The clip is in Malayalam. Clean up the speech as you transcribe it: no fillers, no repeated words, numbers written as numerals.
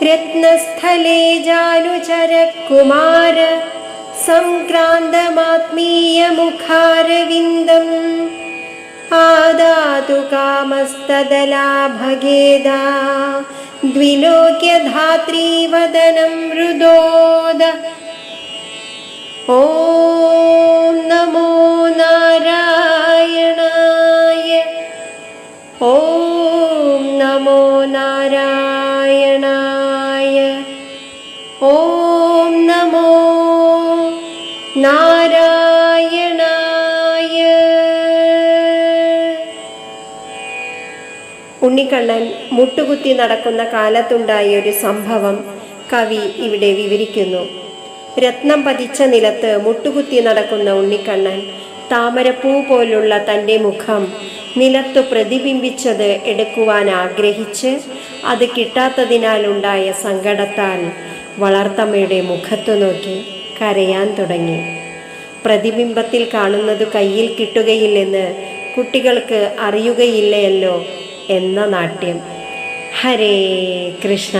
രത്നസ്ഥലേ ജാനുചരകുമാര സംക്രാന്തമാത്മീയമുഖാരവിന്ദം ആദാതു കാമസ്തദലാഭഗേദാ ദ്വിലോക്യധാത്രീവദനം മൃദോദ. ഓം നമോ നാരായണായ. ഓം നമോ നാരായണായ. ഓം നമോ നാരായണായ. ഉണ്ണിക്കണ്ണൻ മുട്ടുകുത്തി നടക്കുന്ന കാലത്തുണ്ടായ ഒരു സംഭവം കവി ഇവിടെ വിവരിക്കുന്നു. രത്നം പതിച്ച നിലത്ത് മുട്ടുകുത്തി നടക്കുന്ന ഉണ്ണിക്കണ്ണൻ താമരപ്പൂ പോലുള്ള തൻ്റെ മുഖം നിലത്തു പ്രതിബിംബിച്ചത് എടുക്കുവാൻ ആഗ്രഹിച്ച് അത് കിട്ടാത്തതിനാലുണ്ടായ സങ്കടത്താൽ വളർത്തമ്മയുടെ മുഖത്തു നോക്കി കരയാൻ തുടങ്ങി. പ്രതിബിംബത്തിൽ കാണുന്നത് കയ്യിൽ കിട്ടുകയില്ലെന്ന് കുട്ടികൾക്ക് അറിയുകയില്ലയല്ലോ എന്ന നാട്യം. ഹരേ കൃഷ്ണ.